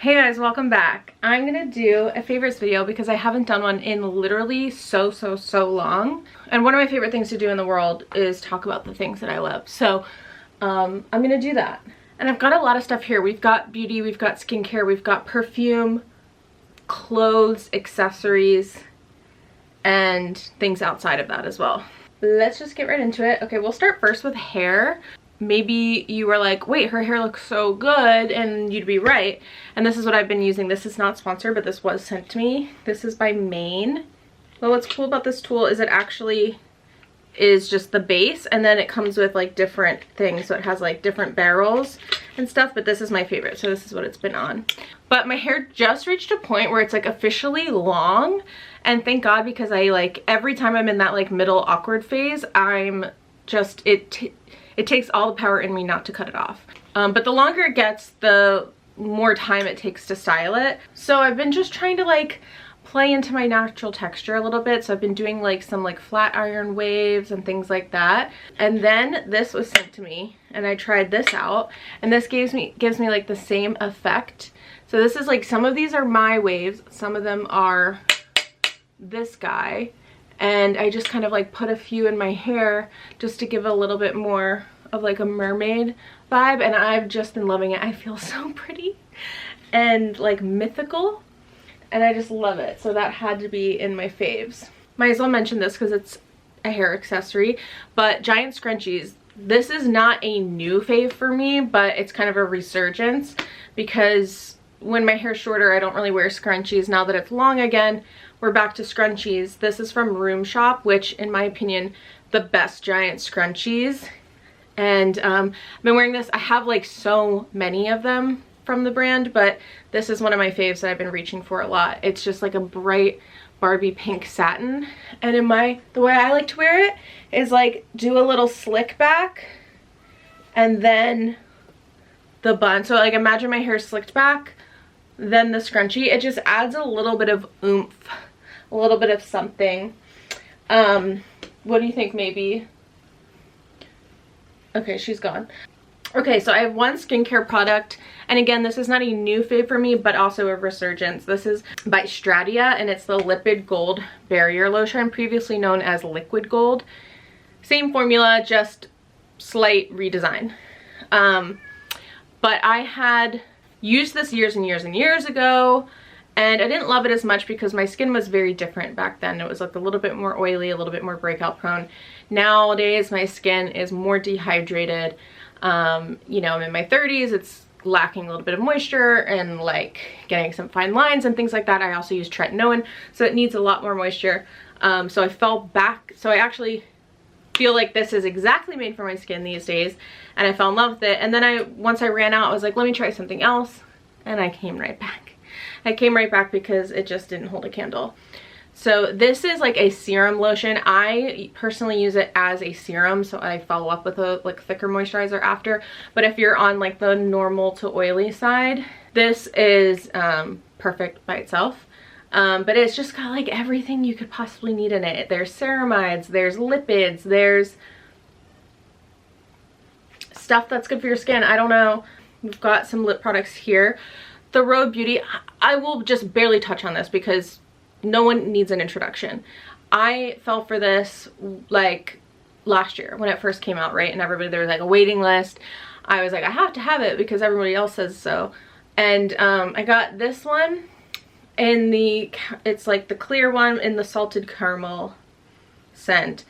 Hey guys, welcome back. I'm gonna do a favorites video because I haven't done one in literally so long. And one of my favorite things to do in the world is talk about the things that I love. So I'm gonna do that. And I've got a lot of stuff here. We've got beauty, we've got skincare, we've got perfume, clothes, accessories, and things outside of that as well. Let's just get right into it. Okay, we'll start first with hair. Maybe you were like, wait, her hair looks so good, and you'd be right. And this is what I've been using. This is not sponsored, but this was sent to me. This is by Maine. Well, what's cool about this tool is it actually is just the base, and then it comes with like different things. So it has like different barrels and stuff, but this is my favorite. So this is what it's been on. But my hair just reached a point where it's like officially long, and thank God, because I like every time I'm in that like middle awkward phase, I'm just, it takes all the power in me not to cut it off. But the longer it gets, the more time it takes to style it. So I've been just trying to like play into my natural texture a little bit. So I've been doing like some like flat iron waves and things like that. And then this was sent to me and I tried this out, and this gives me like the same effect. So this is like, some of these are my waves, some of them are this guy. And I just kind of like put a few in my hair just to give a little bit more of like a mermaid vibe, and I've just been loving it. I feel so pretty and like mythical, and I just love it. So that had to be in my faves. Might as well mention this because it's a hair accessory, but giant scrunchies. This is not a new fave for me, but it's kind of a resurgence because when my hair's shorter, I don't really wear scrunchies. Now that it's long again, we're back to scrunchies. This is from Room Shop, which in my opinion, the best giant scrunchies. And I've been wearing this. I have like so many of them from the brand, but this is one of my faves that I've been reaching for a lot. It's just like a bright Barbie pink satin. And the way I like to wear it is like do a little slick back and then the bun. So like imagine my hair slicked back, then the scrunchie. It just adds a little bit of oomph, a little bit of something. What do you think? Maybe. Okay, she's gone. Okay, so I have one skincare product, and again, this is not a new fave for me, but also a resurgence. This is by Stratia, and it's the Lipid Gold Barrier Lotion, previously known as Liquid Gold. Same formula, just slight redesign. But I had used this years and years and years ago, and I didn't love it as much because my skin was very different back then. It was like a little bit more oily, a little bit more breakout prone. Nowadays, my skin is more dehydrated. You know, I'm in my 30s, it's lacking a little bit of moisture and like getting some fine lines and things like that. I also use tretinoin, so it needs a lot more moisture. So I fell back, so I actually feel like this is exactly made for my skin these days, and I fell in love with it. And then once I ran out, I was like, let me try something else, and I came right back. I came right back because it just didn't hold a candle. So this is like a serum lotion. I personally use it as a serum, so I follow up with a like thicker moisturizer after. But if you're on like the normal to oily side, this is perfect by itself. But it's just got like everything you could possibly need in it. There's ceramides, there's lipids, there's stuff that's good for your skin. I don't know. We've got some lip products here. The Rhode Beauty, I will just barely touch on this because no one needs an introduction. I fell for this like last year when it first came out, right? And everybody, there was like a waiting list. I was like, I have to have it because everybody else says so. And I got this one in it's like the clear one in the salted caramel scent.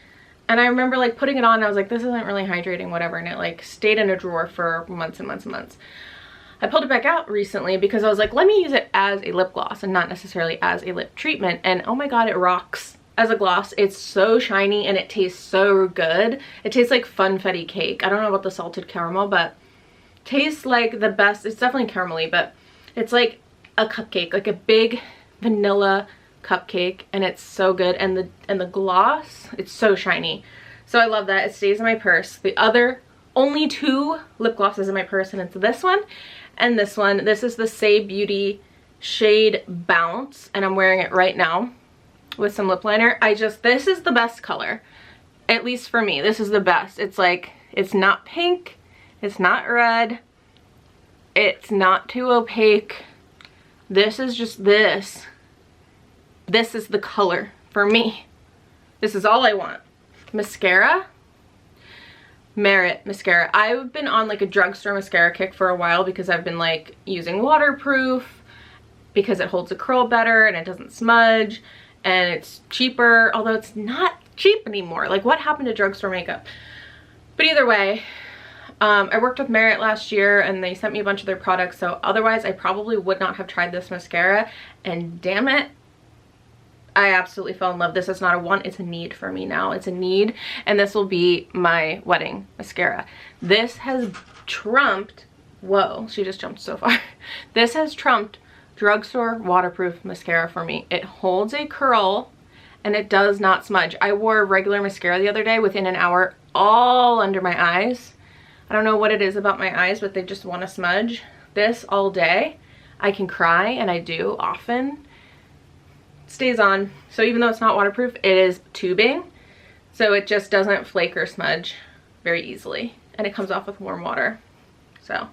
And I remember like putting it on and I was like, this isn't really hydrating, whatever. And it like stayed in a drawer for months and months and months. I pulled it back out recently because I was like, let me use it as a lip gloss and not necessarily as a lip treatment. And oh my god, it rocks as a gloss. It's so shiny and it tastes so good. It tastes like funfetti cake. I don't know about the salted caramel, but tastes like the best. It's definitely caramelly, but it's like a cupcake, like a big vanilla cupcake, and it's so good. And the gloss, it's so shiny. So I love that. It stays in my purse. The other only two lip glosses in my purse, and it's this one and this one. This is the Saie Beauty shade Bounce, and I'm wearing it right now with some lip liner. This is the best color, at least for me. This is the best. It's like, it's not pink, it's not red, it's not too opaque. This is just this. This is the color for me. This is all I want. Mascara. Merit mascara. I've been on like a drugstore mascara kick for a while because I've been like using waterproof because it holds a curl better and it doesn't smudge and it's cheaper, although it's not cheap anymore. Like, what happened to drugstore makeup? But either way, I worked with Merit last year and they sent me a bunch of their products, so otherwise I probably would not have tried this mascara, and damn it, I absolutely fell in love. This is not a want, it's a need for me now. It's a need, and this will be my wedding mascara. This has trumped, whoa, she just jumped so far. This has trumped drugstore waterproof mascara for me. It holds a curl and it does not smudge. I wore regular mascara the other day within an hour, all under my eyes. I don't know what it is about my eyes, but they just want to smudge. This all day, I can cry, and I do often. Stays on, so even though it's not waterproof, it is tubing, so it just doesn't flake or smudge very easily, and it comes off with warm water. So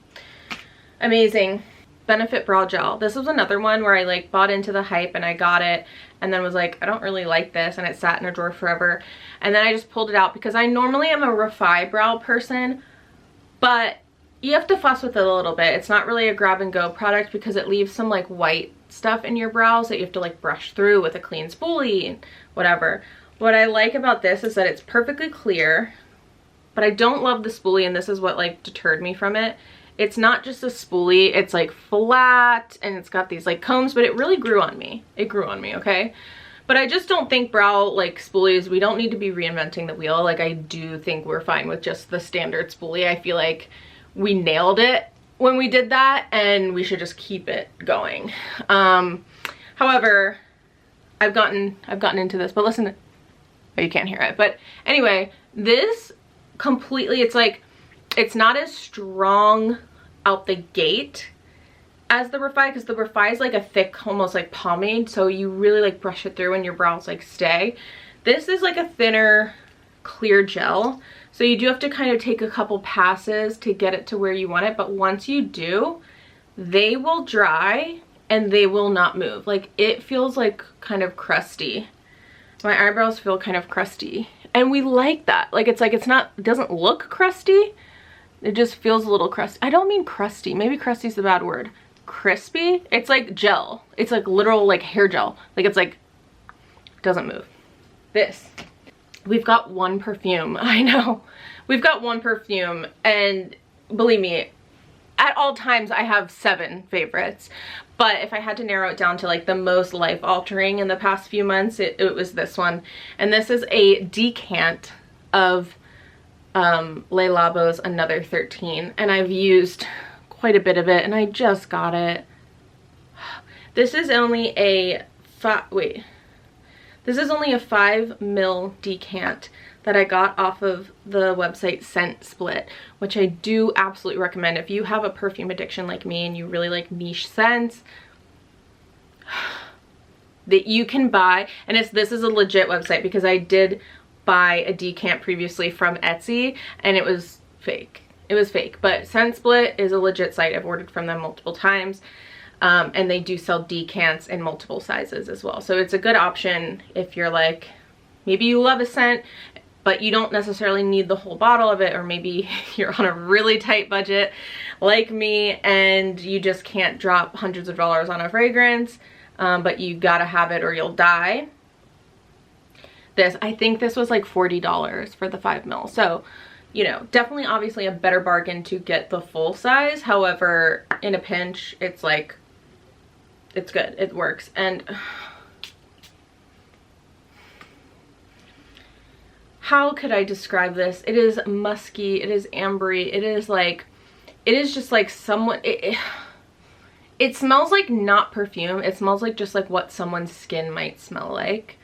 amazing. Benefit Brow Gel. This was another one where I like bought into the hype and I got it and then was like, I don't really like this, and it sat in a drawer forever, and then I just pulled it out because I normally am a Refi brow person, but you have to fuss with it a little bit. It's not really a grab and go product because it leaves some like white stuff in your brows that you have to like brush through with a clean spoolie and whatever. What I like about this is that it's perfectly clear, but I don't love the spoolie, and this is what like deterred me from it. It's not just a spoolie, it's like flat and it's got these like combs, but it really grew on me. It grew on me, okay? But I just don't think brow like spoolies, we don't need to be reinventing the wheel. Like, I do think we're fine with just the standard spoolie. I feel like we nailed it when we did that and we should just keep it going. However, I've gotten into this, but listen, oh, you can't hear it. But anyway, this completely, it's like, it's not as strong out the gate as the Refi, because the Refi is like a thick, almost like pomade, so you really like brush it through and your brows like stay. This is like a thinner, clear gel, so you do have to kind of take a couple passes to get it to where you want it, but once you do, they will dry and they will not move. Like, it feels like kind of crusty. My eyebrows feel kind of crusty, and we like that. Like, it's not, it doesn't look crusty, it just feels a little crusty. I don't mean crusty, maybe crusty is the bad word. Crispy, it's like gel. It's like literal like hair gel. Like, it's like, doesn't move. This, we've got one perfume. I know, we've got one perfume, and believe me, at all times I have 7 favorites, but if I had to narrow it down to like the most life-altering in the past few months, it was this one. And this is a decant of Labo's Another 13, and I've used quite a bit of it, and I just got it. This is only a 5 ml decant that I got off of the website Scent Split, which I do absolutely recommend if you have a perfume addiction like me and you really like niche scents that you can buy. And this is a legit website, because I did buy a decant previously from Etsy and it was fake. It was fake, but Scent Split is a legit site. I've ordered from them multiple times, and they do sell decants in multiple sizes as well. So it's a good option if you're like, maybe you love a scent, but you don't necessarily need the whole bottle of it, or maybe you're on a really tight budget like me and you just can't drop hundreds of dollars on a fragrance, but you gotta have it or you'll die. I think this was like $40 for the 5 ml. So, you know, definitely obviously a better bargain to get the full size. However, in a pinch, it's like, it's good, it works. And how could I describe this? It is musky, it is ambery, it is like, it is just like someone, it smells like not perfume, it smells like just like what someone's skin might smell like.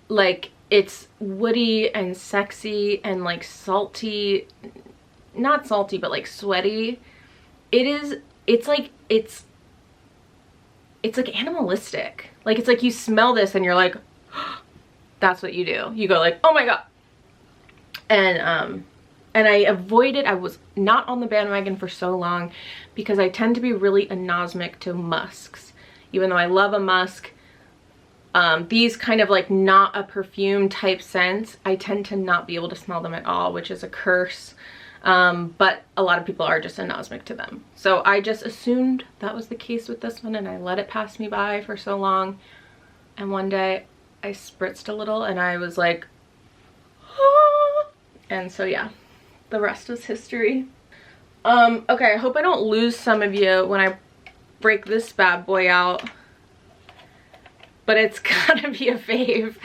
Like, it's woody and sexy and like salty, not salty, but like sweaty. It's like animalistic. Like, it's like you smell this and you're like, oh, that's what you do. You go like, oh my God. And I was not on the bandwagon for so long because I tend to be really anosmic to musks. even though I love a musk. These kind of like not a perfume type scents, I tend to not be able to smell them at all, which is a curse. But a lot of people are just anosmic to them. So I just assumed that was the case with this one, and I let it pass me by for so long. And one day I spritzed a little and I was like, ah! And so yeah, the rest is history. Okay, I hope I don't lose some of you when I break this bad boy out. But it's gotta be a fave,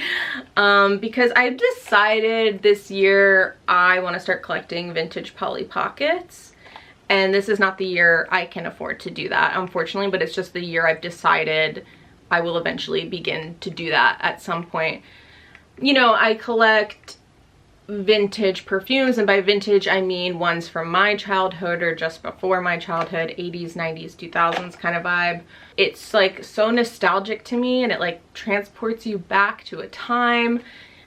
because I've decided this year I want to start collecting vintage Polly Pockets, and this is not the year I can afford to do that, unfortunately, but it's just the year I've decided I will eventually begin to do that at some point. You know, I collect vintage perfumes, and by vintage I mean ones from my childhood or just before my childhood, 80s, 90s, 2000s kind of vibe. It's like so nostalgic to me, and it like transports you back to a time,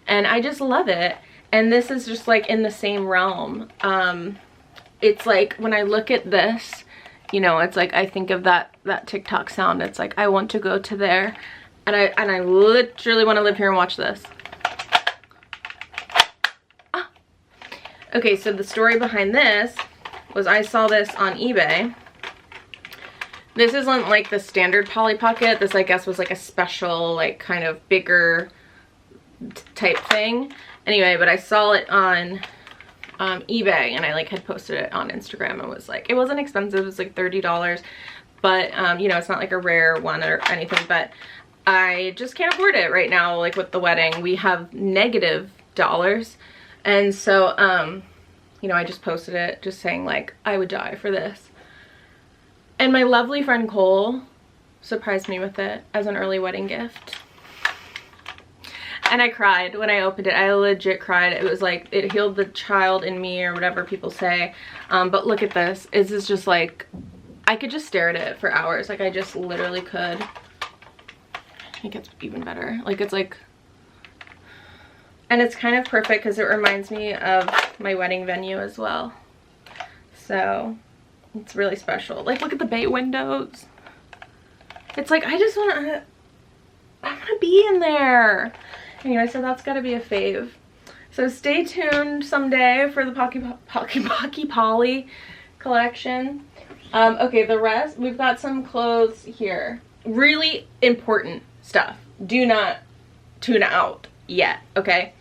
and I just love it. And this is just like in the same realm. It's like when I look at this, you know, it's like I think of that TikTok sound. It's like I want to go to there, and I literally want to live here and watch this. Okay, so the story behind this was I saw this on eBay. This isn't like the standard Polly Pocket. This, I guess, was like a special, like kind of bigger type thing. Anyway, but I saw it on eBay, and I like had posted it on Instagram and was like, it wasn't expensive. It was like $30, but you know, it's not like a rare one or anything, but I just can't afford it right now. Like with the wedding, we have negative dollars. And so, you know, I just posted it just saying like, I would die for this. And my lovely friend Cole surprised me with it as an early wedding gift. And I cried when I opened it. I legit cried. It was like, it healed the child in me or whatever people say. But look at this. This is just like, I could just stare at it for hours. Like I just literally could. It gets even better. Like it's like, and it's kind of perfect because it reminds me of my wedding venue as well. So it's really special. Like look at the bay windows. It's like I just want to be in there. Anyway, so that's got to be a fave. So stay tuned someday for the Pocky Polly collection. Okay, the rest, we've got some clothes here. Really important stuff. Do not tune out yet, okay?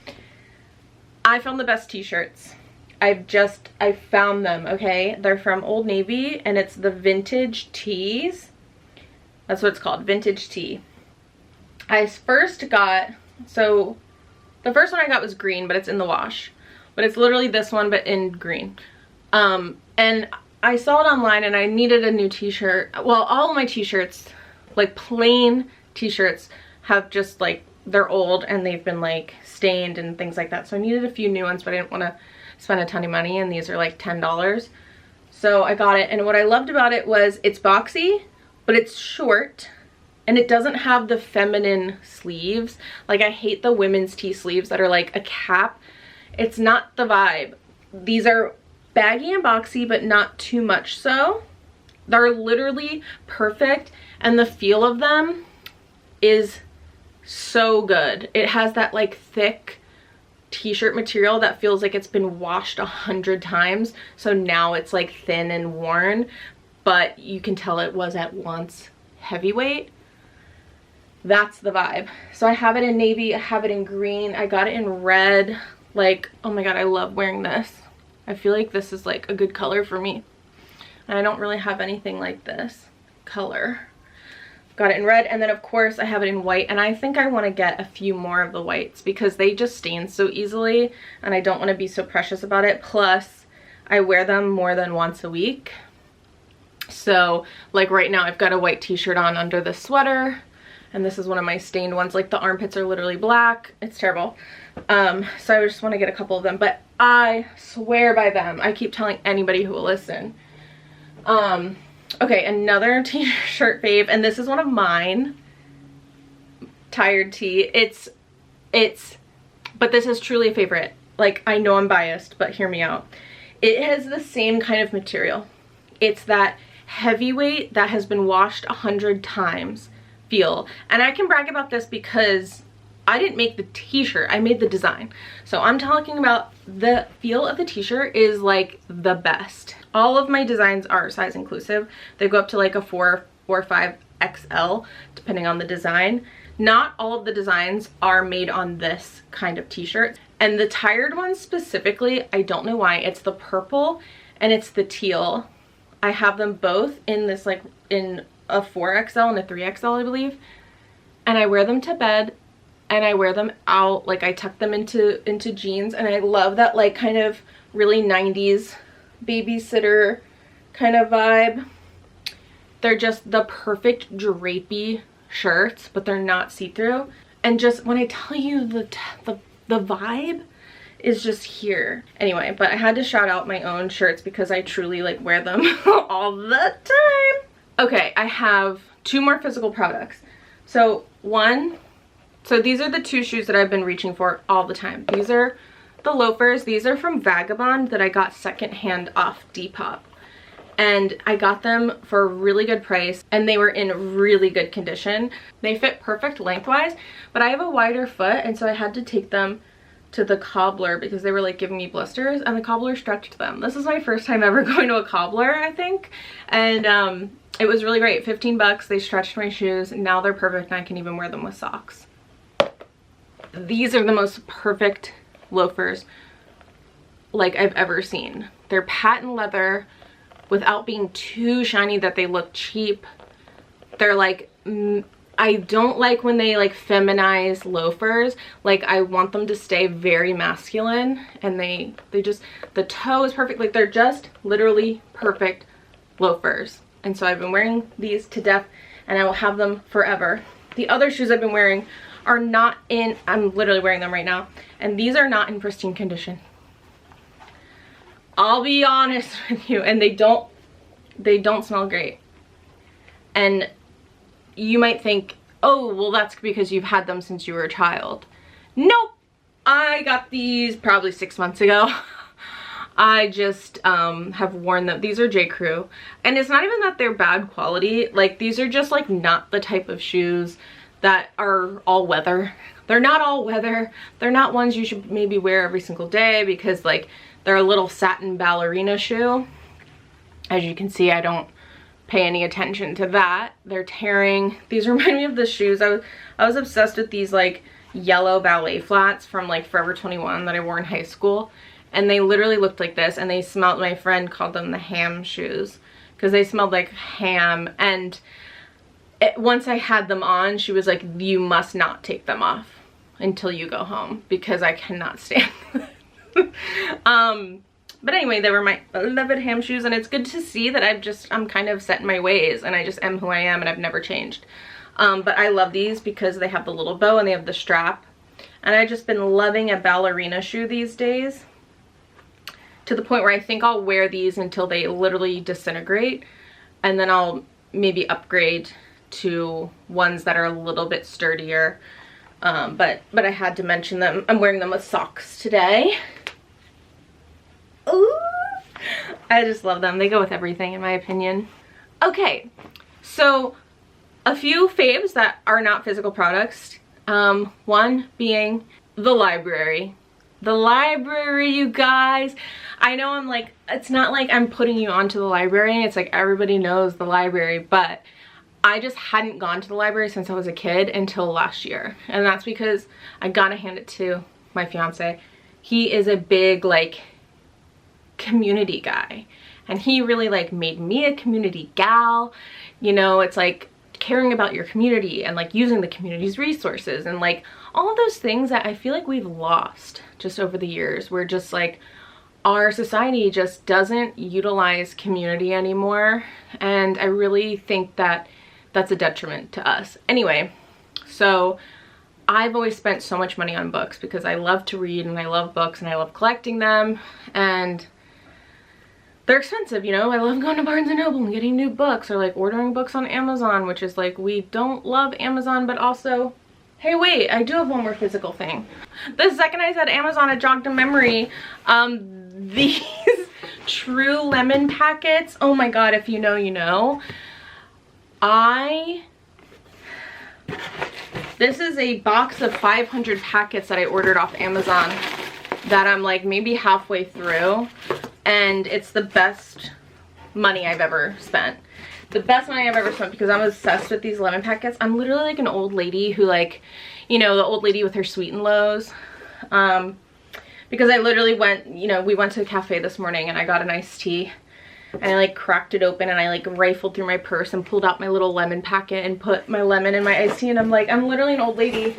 I found the best t-shirts. I found them, okay? They're from Old Navy, and it's the vintage tees. That's what it's called, vintage tee. I first got, so the first one I got was green, but it's in the wash. But it's literally this one, but in green. And I saw it online, and I needed a new t-shirt. Well, all of my t-shirts, like plain t-shirts, have just like, they're old and they've been like stained and things like that. So I needed a few new ones, but I didn't want to spend a ton of money, and these are like $10. So I got it, and what I loved about it was it's boxy, but it's short, and it doesn't have the feminine sleeves. Like I hate the women's tee sleeves that are like a cap. It's not the vibe. These are baggy and boxy, but not too much so. They're literally perfect, and the feel of them is so good. It has that like thick t-shirt material that feels like it's been washed 100 times, so now it's like thin and worn, but you can tell it was at once heavyweight. That's the vibe. So I have it in navy, I have it in green, I got it in red. Like, oh my god, I love wearing this. I feel like this is like a good color for me, and I don't really have anything like this color. Got it in red, and then of course I have it in white, and I think I want to get a few more of the whites because they just stain so easily, and I don't want to be so precious about it. Plus I wear them more than once a week. So like right now I've got a white t-shirt on under the sweater, and this is one of my stained ones. Like the armpits are literally black. It's terrible. So I just want to get a couple of them, but I swear by them. I keep telling anybody who will listen. Okay, another t-shirt fave, and this is one of mine. Tired tee. But this is truly a favorite. Like, I know I'm biased, but hear me out. It has the same kind of material. It's that heavyweight that has been washed 100 times, feel. And I can brag about this because I didn't make the t-shirt, I made the design. So I'm talking about the feel of the t-shirt is like the best. All of my designs are size inclusive. They go up to like a 4 or 5 XL depending on the design. Not all of the designs are made on this kind of t-shirt. And the tired ones specifically, I don't know why, it's the purple and it's the teal. I have them both in this like in a 4XL and a 3XL, I believe. And I wear them to bed and I wear them out, like I tuck them into jeans, and I love that like kind of really 90s babysitter kind of vibe. They're just the perfect drapey shirts, but they're not see-through. And just when I tell you the vibe is just here. Anyway, but I had to shout out my own shirts because I truly like wear them all the time. Okay, I have 2 more physical products. So these are the 2 shoes that I've been reaching for all the time. These are the Loafers. These are from Vagabond that I got secondhand off Depop. And I got them for a really good price and they were in really good condition. They fit perfect lengthwise, but I have a wider foot and so I had to take them to the cobbler because they were like giving me blisters, and the cobbler stretched them. This is my first time ever going to a cobbler, I think. And it was really great. 15 bucks. They stretched my shoes. Now they're perfect and I can even wear them with socks. These are the most perfect loafers like I've ever seen. They're patent leather without being too shiny that they look cheap. They're like, I don't like when they like feminize loafers. Like I want them to stay very masculine, and they just, the toe is perfect. Like they're just literally perfect loafers. And so I've been wearing these to death and I will have them forever. The other shoes I've been wearing are not in, I'm literally wearing them right now, and these are not in pristine condition. I'll be honest with you, and they don't smell great. And you might think, oh, well that's because you've had them since you were a child. Nope, I got these probably 6 months ago. I just have worn them. These are JCrew, and it's not even that they're bad quality. Like these are just like not the type of shoes that are all weather. They're not all weather. They're not ones you should maybe wear every single day because like they're a little satin ballerina shoe. As you can see, I don't pay any attention to that. They're tearing. These remind me of the shoes. I was obsessed with these like yellow ballet flats from like Forever 21 that I wore in high school. And they literally looked like this, and they smelled, my friend called them the ham shoes because they smelled like ham. And once I had them on, she was like, you must not take them off until you go home because I cannot stand them. But anyway, they were my beloved ham shoes, and it's good to see that I'm kind of set in my ways and I just am who I am and I've never changed. But I love these because they have the little bow and they have the strap. And I've just been loving a ballerina shoe these days, to the point where I think I'll wear these until they literally disintegrate, and then I'll maybe upgrade to ones that are a little bit sturdier. But I had to mention them. I'm wearing them with socks today. Ooh, I just love them. They go with everything in my opinion. Okay, so a few faves that are not physical products. One being the library. The library, you guys. I know I'm like, it's not like I'm putting you onto the library. It's like everybody knows the library, but I just hadn't gone to the library since I was a kid until last year. And that's because I gotta hand it to my fiance. He is a big like community guy, and he really like made me a community gal. You know, it's like caring about your community and like using the community's resources and like all of those things that I feel like we've lost just over the years. We're just like, our society just doesn't utilize community anymore, and I really think that that's a detriment to us. Anyway, so I've always spent so much money on books because I love to read and I love books and I love collecting them, and they're expensive, you know. I love going to Barnes & Noble and getting new books, or like ordering books on Amazon, which is like, we don't love Amazon, but also, hey wait, I do have one more physical thing. The second I said Amazon, it jogged a memory. These True lemon packets, oh my god, if you know, you know. I This is a box of 500 packets that I ordered off Amazon that I'm like maybe halfway through, and it's the best money I've ever spent. The best money I've ever spent because I'm obsessed with these lemon packets. I'm literally like an old lady who, like, you know, the old lady with her sweet and lows. Because I literally went, you know, we went to the cafe this morning and I got an iced tea. And I like cracked it open and I like rifled through my purse and pulled out my little lemon packet and put my lemon in my iced tea, and I'm like, I'm literally an old lady.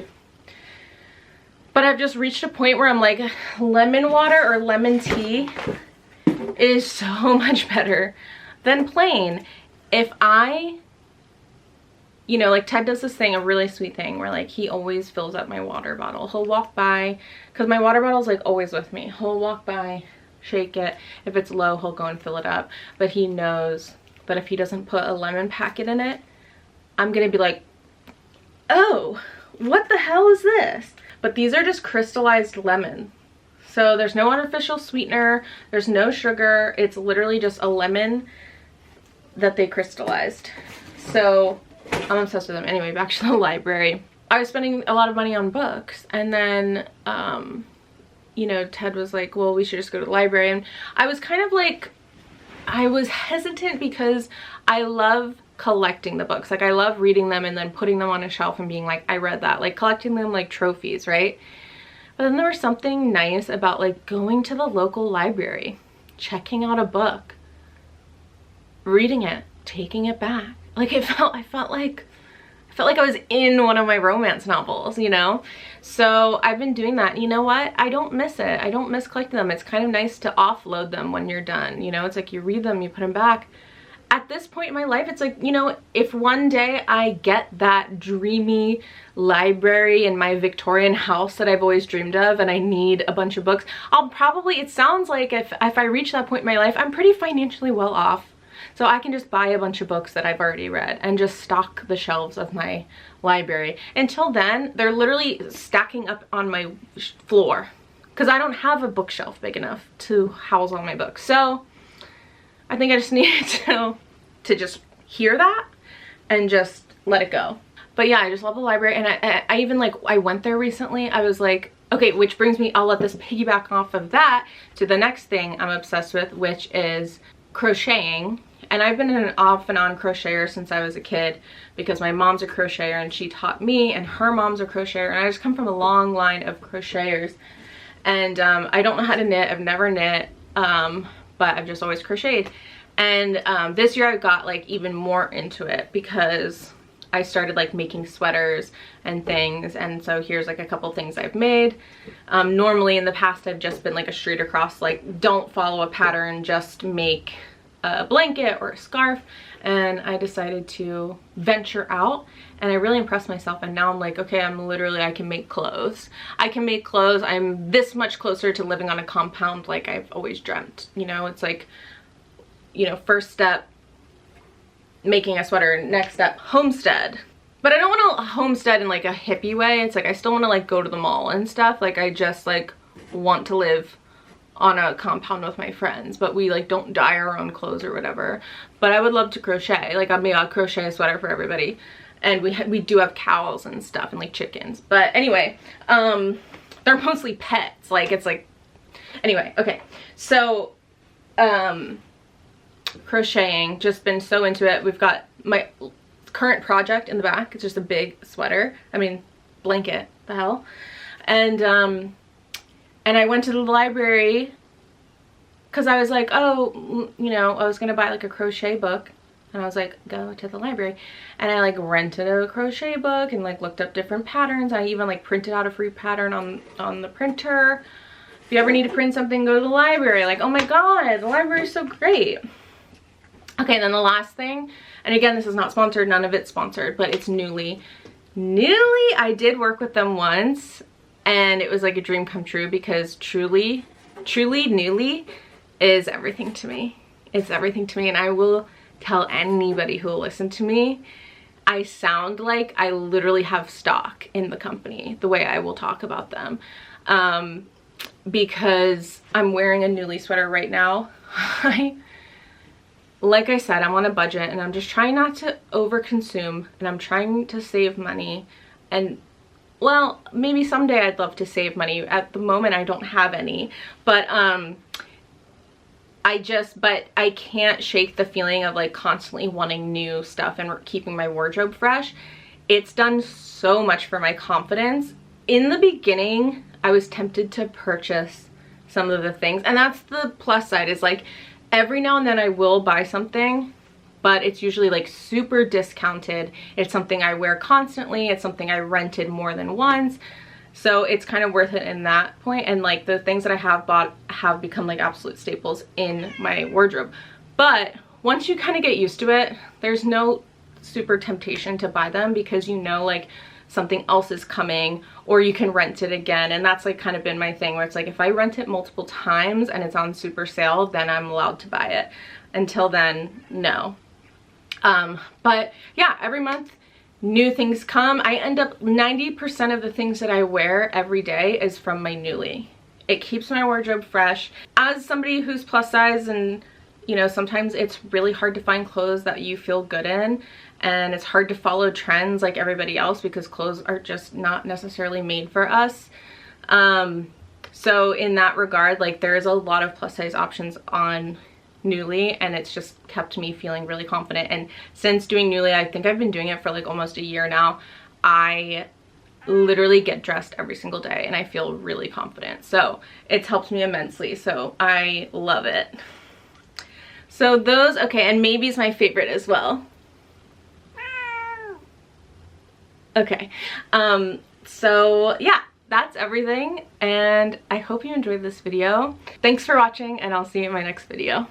But I've just reached a point where I'm like, lemon water or lemon tea is so much better than plain. If I, you know, like Ted does this thing, a really sweet thing where like he always fills up my water bottle. He'll walk by, because my water bottle's like always with me. He'll walk by, shake it. If it's low, he'll go and fill it up. But he knows that if he doesn't put a lemon packet in it, I'm gonna be like, oh, what the hell is this? But these are just crystallized lemon. So there's no artificial sweetener, there's no sugar. It's literally just a lemon that they crystallized. So I'm obsessed with them. Anyway, back to the library. I was spending a lot of money on books, and then you know, Ted was like, well, we should just go to the library. And I was kind of like, I was hesitant because I love collecting the books. Like, I love reading them and then putting them on a shelf and being like, I read that. Like, collecting them like trophies, right? But then there was something nice about like going to the local library, checking out a book, reading it, taking it back. Like, I felt like I was in one of my romance novels, you know? So I've been doing that. You know what? I don't miss it. I don't miss collecting them. It's kind of nice to offload them when you're done. You know, it's like you read them, you put them back. At this point in my life, it's like, you know, if one day I get that dreamy library in my Victorian house that I've always dreamed of and I need a bunch of books, I'll probably, it sounds like if I reach that point in my life, I'm pretty financially well off. So I can just buy a bunch of books that I've already read and just stock the shelves of my library. Until then, they're literally stacking up on my floor because I don't have a bookshelf big enough to house all my books. So I think I just needed to just hear that and just let it go. But yeah, I just love the library. And I even like, I went there recently. I was like, okay, which brings me, I'll let this piggyback off of that to the next thing I'm obsessed with, which is crocheting. And I've been an off and on crocheter since I was a kid because my mom's a crocheter and she taught me, and her mom's a crocheter, and I just come from a long line of crocheters. And I don't know how to knit. I've never knit, but I've just always crocheted. And this year I got like even more into it because I started like making sweaters and things. And so here's like a couple things I've made. Normally in the past I've just been like a straight across, like don't follow a pattern, just make a blanket or a scarf. And I decided to venture out, and I really impressed myself. And now I'm like, okay, I can make clothes. I can make clothes. I'm this much closer to living on a compound like I've always dreamt. You know, it's like, you know, first step, making a sweater, next step, homestead. But I don't want to homestead in like a hippie way. It's like I still want to like go to the mall and stuff. Like I just like want to live on a compound with my friends, but we like don't dye our own clothes or whatever. But I would love to crochet. Like I'll crochet a sweater for everybody. And we do have cows and stuff and like chickens. But anyway, they're mostly pets. Like it's like, anyway, okay. So, crocheting, just been so into it. We've got my current project in the back. It's just a big sweater. I mean, blanket, the hell. And I went to the library because I was like, oh, you know, I was going to buy like a crochet book. And I was like, go to the library. And I like rented a crochet book and like looked up different patterns. I even like printed out a free pattern on the printer. If you ever need to print something, go to the library. Like, oh my God, the library is so great. Okay, and then the last thing, and again, this is not sponsored, none of it's sponsored, but it's Nuuly. Nuuly, I did work with them once, and it was like a dream come true because truly, Nuuly is everything to me. It's everything to me, and I will tell anybody who will listen to me, I sound like I literally have stock in the company, the way I will talk about them. Because I'm wearing a Nuuly sweater right now. Like I said, I'm on a budget and I'm just trying not to overconsume, and I'm trying to save money. And well, maybe someday I'd love to save money. At the moment I don't have any, but I can't shake the feeling of like constantly wanting new stuff and keeping my wardrobe fresh. It's done so much for my confidence. In the beginning, I was tempted to purchase some of the things, and that's the plus side, is like every now and then I will buy something, but it's usually like super discounted. It's something I wear constantly. It's something I rented more than once. So it's kind of worth it in that point. And like the things that I have bought have become like absolute staples in my wardrobe. But once you kind of get used to it, there's no super temptation to buy them, because you know like something else is coming, or you can rent it again. And that's like kind of been my thing, where it's like if I rent it multiple times and it's on super sale, then I'm allowed to buy it. Until then, no. But yeah, every month new things come. I end up 90% of the things that I wear every day is from my Nuuly. It keeps my wardrobe fresh. As somebody who's plus size, and you know, sometimes it's really hard to find clothes that you feel good in, and it's hard to follow trends like everybody else because clothes are just not necessarily made for us. So in that regard, like there's a lot of plus size options on Nuuly, and it's just kept me feeling really confident. And since doing Nuuly, I think I've been doing it for like almost a year now, I literally get dressed every single day and I feel really confident. So it's helped me immensely, so I love it. So those, okay, and maybe's my favorite as well. Okay, so yeah, that's everything, and I hope you enjoyed this video. Thanks for watching, and I'll see you in my next video.